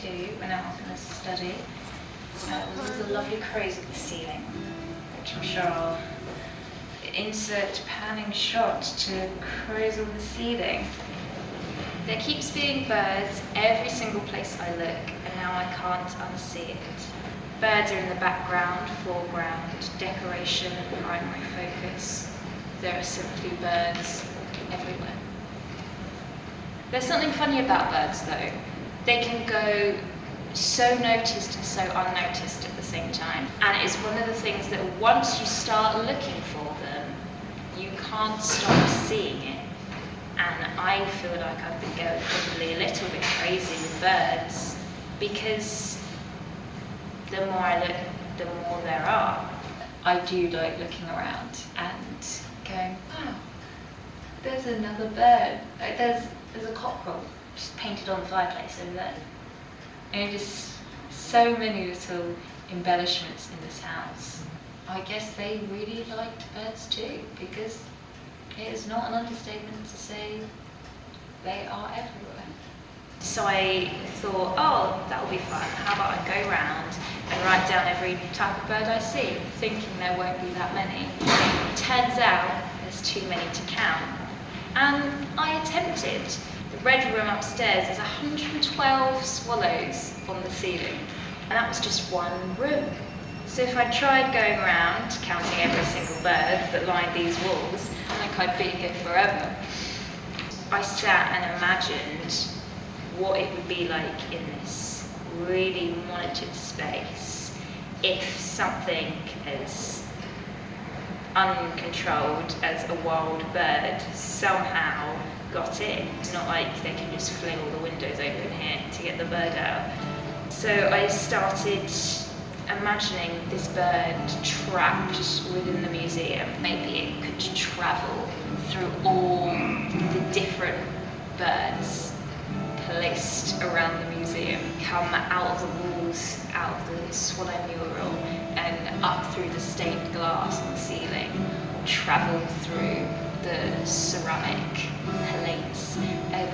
too when I was in the study. There's a lovely crows at the ceiling, which I'm sure I'll insert panning shot to crows on the ceiling. There keeps being birds every single place I look, and now I can't unsee it. Birds are in the background, foreground, decoration and primary focus. There are simply birds everywhere. There's something funny about birds though. They can go so noticed and so unnoticed at the same time. And it's one of the things that once you start looking for them, you can't stop seeing it. And I feel like I've been going probably a little bit crazy with birds because the more I look, the more there are. I do like looking around and going, wow, there's another bird. Like there's a cockerel just painted on the fireplace over there. And just so many little embellishments in this house. I guess they really liked birds too, because it is not an understatement to say they are everywhere. So I thought, oh, that will be fun. How about I go round and write down every type of bird I see, thinking there won't be that many. Turns out there's too many to count. And I attempted. The red room upstairs, there's 112 swallows on the ceiling. And that was just one room. So if I tried going around counting every single bird that lined these walls, I think I'd be here forever. I sat and imagined what it would be like in this really monitored space if something as uncontrolled as a wild bird somehow got in. It's not like they can just fling all the windows open here to get the bird out. So I started imagining this bird trapped within the museum. Maybe it could travel through all the different birds placed around the museum, come out of the walls, out of the swallow mural, and up through the stained glass on the ceiling, travel through the ceramic plates and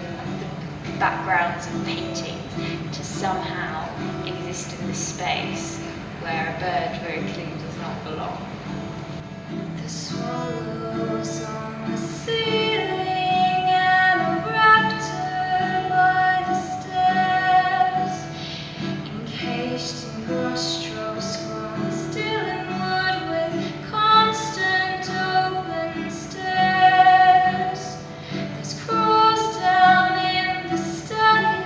the backgrounds of paintings to somehow exist in this space where a bird very clearly does not belong. The swallows on the ceiling and a raptor by the stairs, encased in brushstrokes grown still in wood with constant open stairs. There's crows down in the study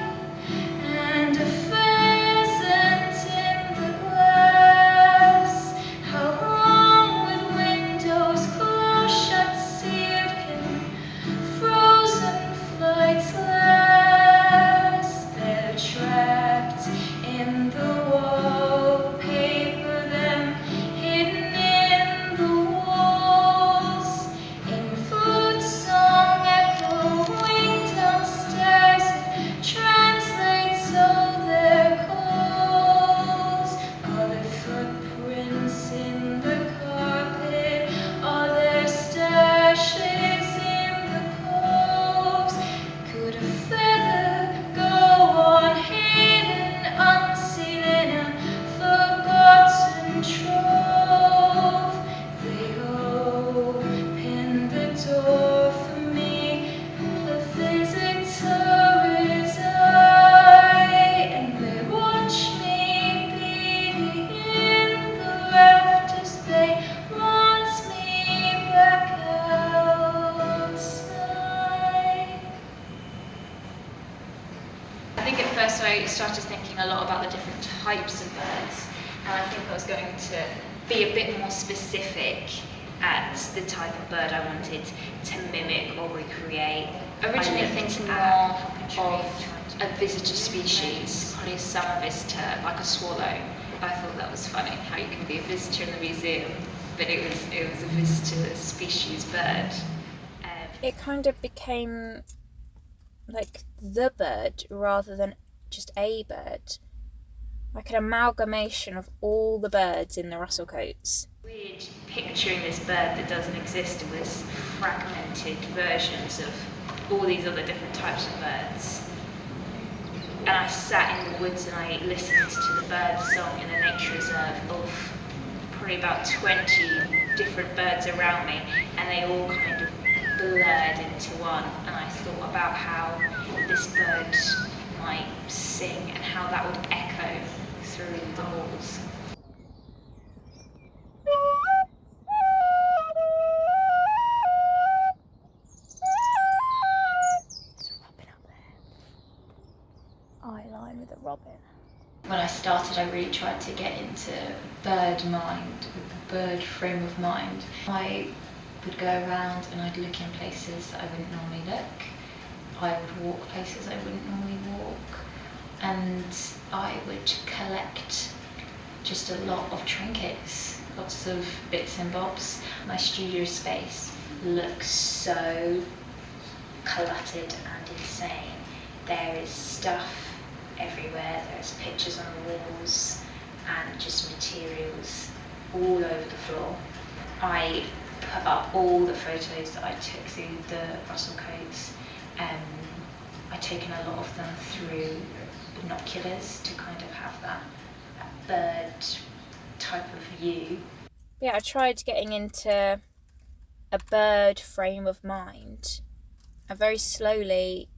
and a pheasant in the glass. How wrong with windows closed, shut, sealed, can frozen flights last? They're trapped in the wallpaper, them hidden in the walls, in flute song echoing downstairs. It translates all their calls. Are there footprints in the carpet? Are there stashes in the coves? Could a feather go on hidden, unseen in a forgotten trove? They open the door for me, the visitor is I, and they watch me beating in the rafters. They want me back outside. I think at first I started thinking a lot about the different types of birds, and I think I was going to be a bit more specific at the type of bird I wanted to mimic or recreate. Originally thinking more of a visitor species, probably a summer visitor, like a swallow. I thought that was funny, how you can be a visitor in the museum, but it was a visitor species bird. It kind of became like the bird rather than just a bird. Like an amalgamation of all the birds in the Russel-Cotes. Weird picturing this bird that doesn't exist with fragmented versions of all these other different types of birds. And I sat in the woods and I listened to the bird song in a nature reserve of probably about 20 different birds around me, and they all kind of blurred into one. And I thought about how this bird might sing and how that would echo through the walls. Eye line with a robin. When I started, I really tried to get into bird mind, with the bird frame of mind. I would go around and I'd look in places that I wouldn't normally look. I would walk places I wouldn't normally walk. And I would collect just a lot of trinkets, lots of bits and bobs. My studio space looks so cluttered and insane. There is stuff everywhere, there's pictures on the walls and just materials all over the floor. I put up all the photos that I took through the Russel-Cotes. I've taken a lot of them through binoculars to kind of have that bird type of view. Yeah, I tried getting into a bird frame of mind. I very slowly,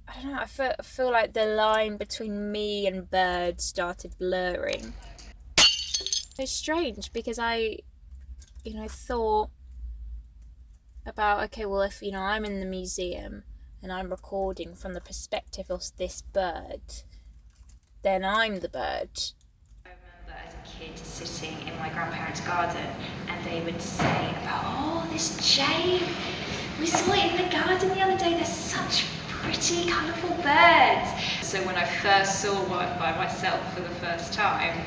I don't know, I feel like the line between me and birds started blurring. It's strange because I thought about, okay, well, if, I'm in the museum and I'm recording from the perspective of this bird, then I'm the bird. I remember as a kid sitting in my grandparents' garden and they would say about, oh, this jay, we saw it in the garden the other day, there's such pretty colourful birds. So when I first saw one by myself for the first time,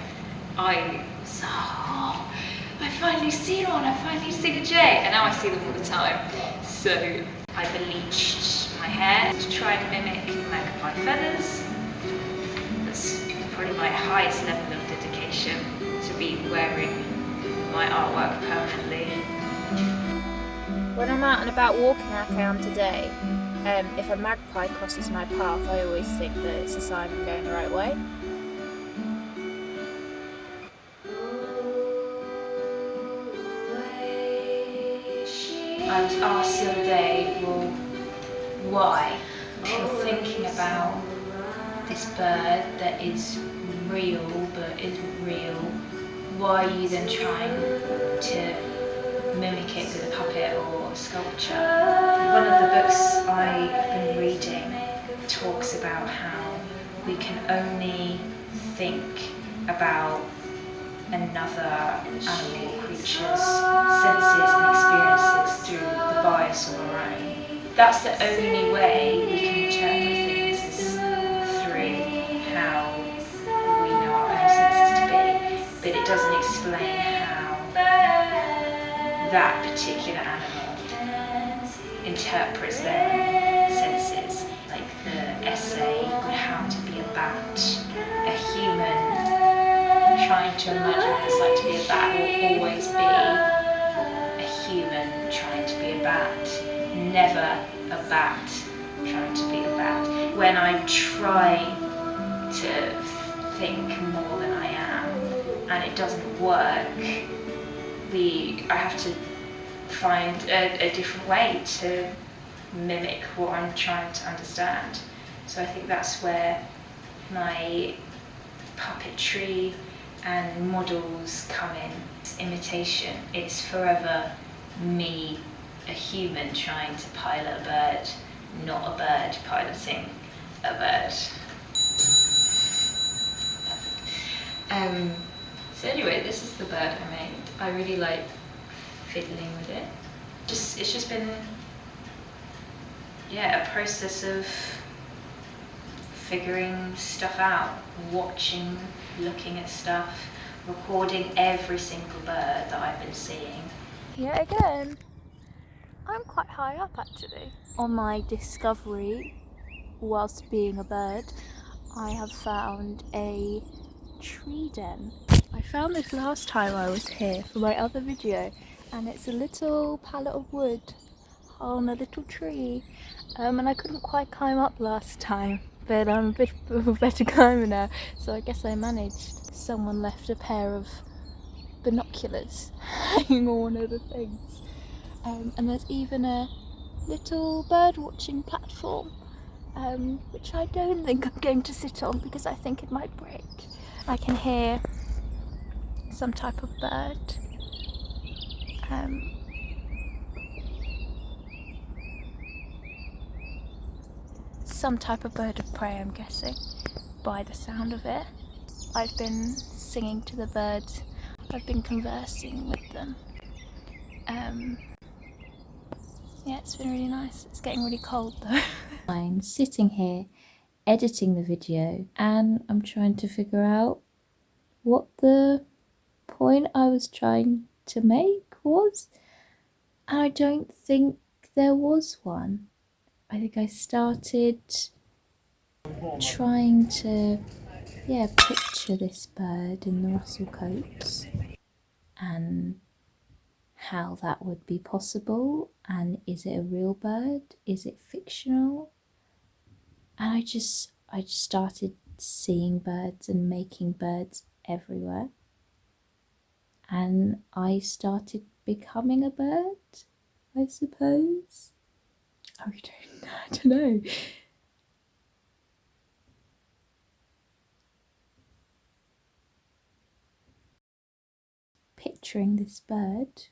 I was, oh, I finally seen one, I finally seen a jay, and now I see them all the time. So I bleached my hair to try and mimic magpie feathers. That's probably my highest level of dedication, to be wearing my artwork permanently. When I'm out and about walking like I am today, if a magpie crosses my path, I always think that it's a sign I'm going the right way. I was asked the other day, well, why? If you're thinking about this bird that is real but isn't real, why are you then trying to mimic it with a puppet or a sculpture? One of the books I've been reading talks about how we can only think about another animal creature's senses and experiences through the bias of our own. That's the only way we can interpret things, is through how we know our own senses to be, but it doesn't explain how that particular animal interprets their own senses. Like the essay on how to be a bat, a human trying to imagine what it's like to be a bat will always be a human trying to be a bat, never a bat trying to be a bat. When I try to think more than I am and it doesn't work, I have to find a different way to mimic what I'm trying to understand. So I think that's where my puppetry and models come in. It's imitation. It's forever me, a human trying to pilot a bird, not a bird piloting a bird. So anyway, this is the bird I made. I really like fiddling with it. It's just been, a process of figuring stuff out, watching, looking at stuff, recording every single bird that I've been seeing. Yet again, I'm quite high up actually. On my discovery, whilst being a bird, I have found a tree den. I found this last time I was here for my other video, and it's a little pallet of wood on a little tree, and I couldn't quite climb up last time, but I'm a bit of a better climber now, so I guess I managed. Someone left a pair of binoculars hanging on one of the things. And there's even a little bird watching platform, which I don't think I'm going to sit on because I think it might break. I can hear some type of bird. Some type of bird of prey, I'm guessing, by the sound of it. I've been singing to the birds, I've been conversing with them. Yeah, it's been really nice. It's getting really cold though. I'm sitting here editing the video and I'm trying to figure out what the point I was trying to make was. And I don't think there was one. I think I started trying to, picture this bird in the Russel-Cotes and how that would be possible, and is it a real bird? Is it fictional? And I just started seeing birds and making birds everywhere. And I started becoming a bird, I suppose. I don't know. Picturing this bird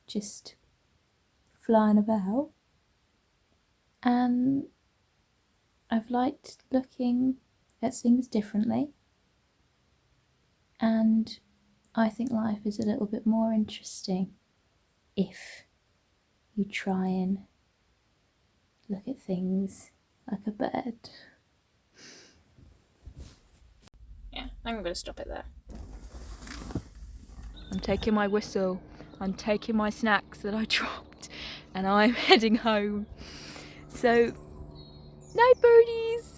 just flying about, and I've liked looking at things differently, and I think life is a little bit more interesting if you try and look at things like a bird. Yeah, I'm going to stop it there. I'm taking my whistle, I'm taking my snacks that I dropped, and I'm heading home. So, night birdies!